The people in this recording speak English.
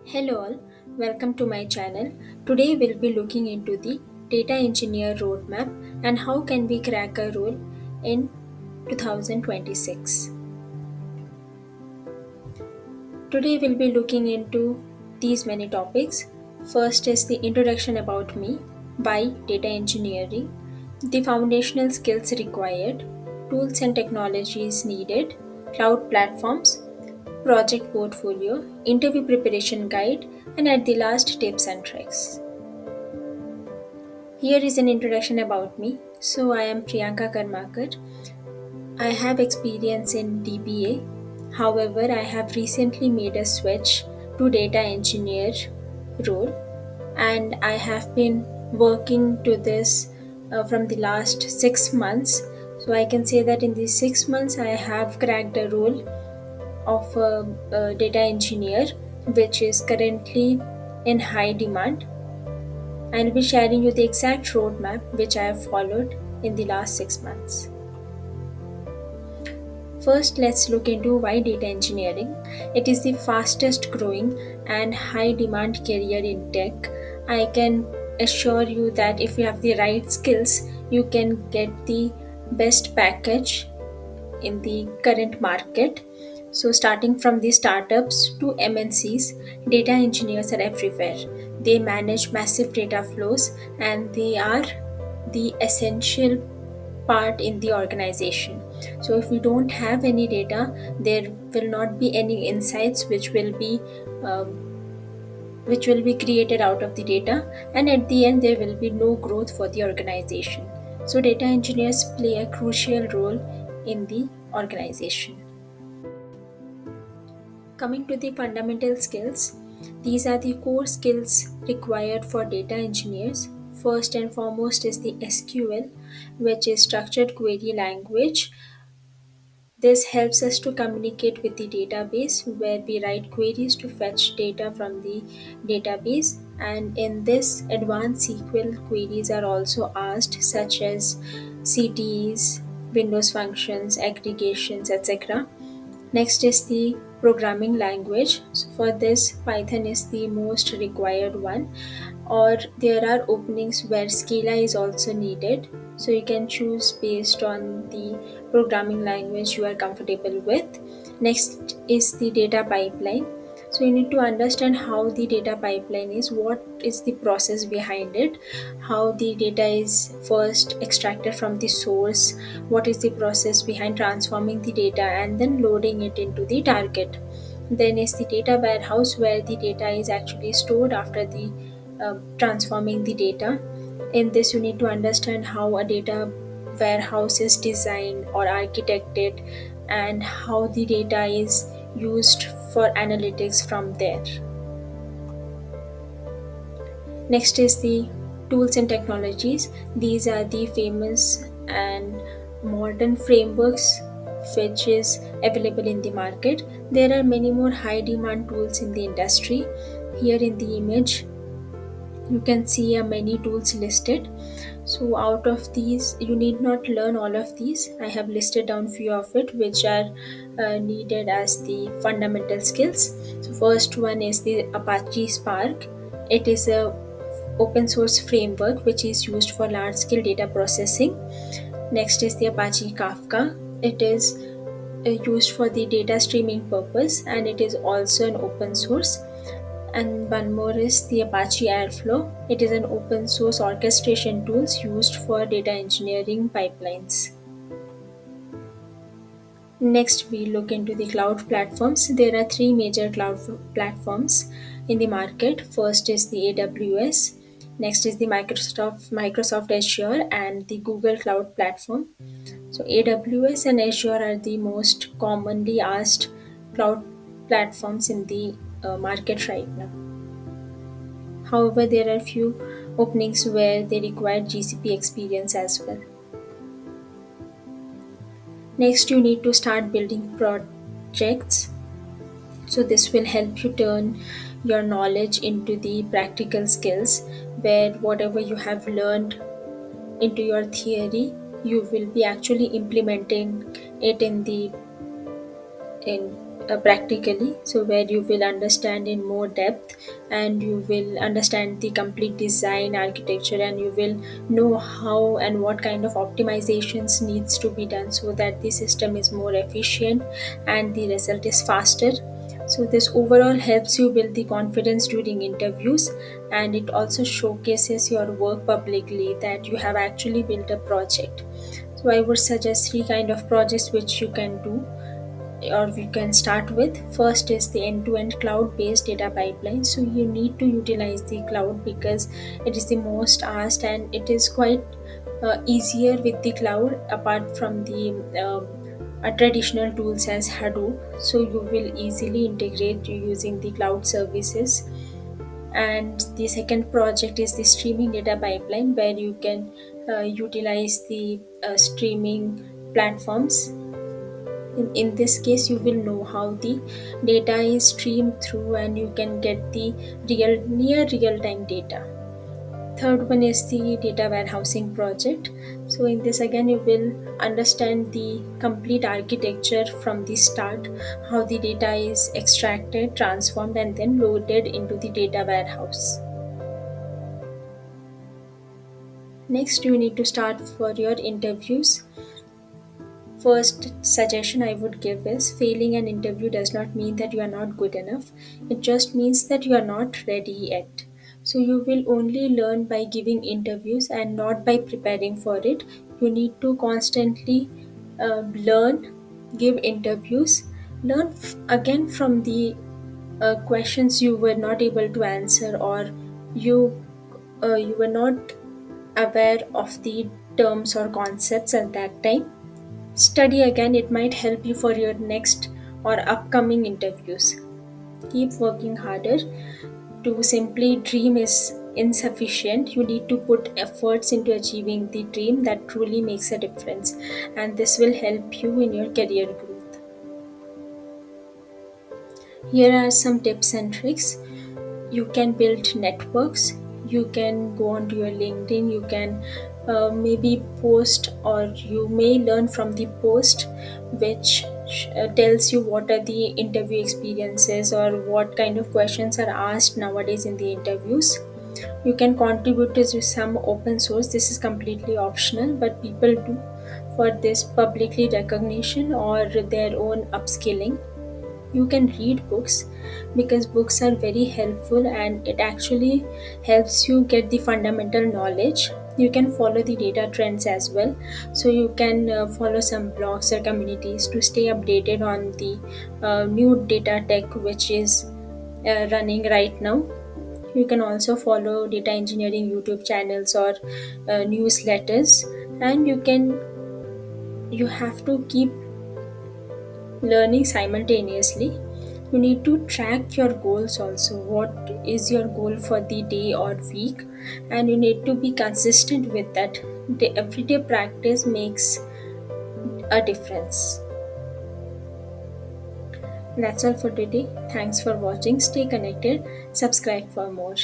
Hello all, welcome to my channel. Today we'll be looking into the data engineer roadmap and how can we crack a role in 2026. Today we'll be looking into these many topics. First is the introduction about me, why data engineering, the foundational skills required, tools and technologies needed, cloud platforms, project portfolio, interview preparation guide, and at the last, tips and tricks. Here is an introduction about me. So, I am Priyanka Karmakar. I have experience in DBA. However, I have recently made a switch to data engineer role, and I have been working to this from the last 6 months. So, I can say that in these 6 months, I have cracked a role of a data engineer, which is currently in high demand. I'll be sharing you the exact roadmap which I have followed in the last 6 months. First, let's look into why data engineering. It is the fastest growing and high demand career in tech. I can assure you that if you have the right skills, you can get the best package in the current market. So, starting from the startups to MNCs, data engineers are everywhere. They manage massive data flows and they are the essential part in the organization. So, if we don't have any data, there will not be any insights which will be created out of the data, and at the end there will be no growth for the organization. So data engineers play a crucial role in the organization. Coming to the fundamental skills, these are the core skills required for data engineers. First and foremost is the SQL, which is structured query language. This helps us to communicate with the database where we write queries to fetch data from the database. And in this, advanced SQL queries are also asked, such as CTEs, Windows functions, aggregations, etc. Next is the programming language. So for this, Python is the most required one, or there are openings where Scala is also needed. So you can choose based on the programming language you are comfortable with. Next is the data pipeline. So you need to understand how the data pipeline is, what is the process behind it, how the data is first extracted from the source, what is the process behind transforming the data and then loading it into the target. Then is the data warehouse, where the data is actually stored after the transforming the data. In this, you need to understand how a data warehouse is designed or architected and how the data is used for analytics from there. Next is the tools and technologies. These are the famous and modern frameworks which is available in the market. There are many more high demand tools in the industry. Here in the image, you can see many tools listed. So out of these, you need not learn all of these. I have listed down few of it which are needed as the fundamental skills. So first one is the Apache Spark. It is a open source framework which is used for large scale data processing. Next is the Apache Kafka. It is used for the data streaming purpose and it is also an open source. And one more is the Apache Airflow. It is an open source orchestration tools used for data engineering pipelines. Next, we look into the cloud platforms. There are three major cloud platforms in the market. First is the AWS, next is the Microsoft Azure, and the Google Cloud Platform. So AWS and Azure are the most commonly asked cloud platforms in the market right now. However, there are few openings where they require GCP experience as well. Next, you need to start building projects. So, this will help you turn your knowledge into the practical skills, where whatever you have learned into your theory, you will be actually implementing it in practically, so where you will understand in more depth, and you will understand the complete design architecture, and you will know how and what kind of optimizations needs to be done so that the system is more efficient and the result is faster. So this overall helps you build the confidence during interviews, and it also showcases your work publicly that you have actually built a project. So I would suggest three kind of projects which you can do, or we can start with. First is the end-to-end cloud-based data pipeline. So you need to utilize the cloud because it is the most asked, and it is quite easier with the cloud apart from the traditional tools as Hadoop. So you will easily integrate using the cloud services. And the second project is the streaming data pipeline, where you can utilize the streaming platforms. In this case, you will know how the data is streamed through, and you can get the near real time data. Third one is the data warehousing project. So in this again, you will understand the complete architecture from the start, how the data is extracted, transformed, and then loaded into the data warehouse. Next, you need to start for your interviews. First suggestion I would give is failing an interview does not mean that you are not good enough. It just means that you are not ready yet. So you will only learn by giving interviews and not by preparing for it. You need to constantly learn, give interviews, learn again from the questions you were not able to answer, or you you were not aware of the terms or concepts at that time. Study again, it might help you for your next or upcoming interviews. Keep working harder. To simply dream is insufficient. You need to put efforts into achieving the dream that truly makes a difference, and this will help you in your career growth. Here are some tips and tricks. You can build networks. You can go onto your LinkedIn. You can maybe post, or you may learn from the post which tells you what are the interview experiences or what kind of questions are asked nowadays in the interviews. You can contribute to some open source. This is completely optional, but people do for this publicly recognition or their own upskilling. You can read books because books are very helpful, and it actually helps you get the fundamental knowledge. You can follow the data trends as well, so you can follow some blogs or communities to stay updated on the new data tech which is running right now. You can also follow data engineering YouTube channels or newsletters, and you have to keep learning simultaneously. You need to track your goals also. What is your goal for the day or week? And you need to be consistent with that. The everyday practice makes a difference. That's all for today. Thanks for watching. Stay connected. Subscribe for more.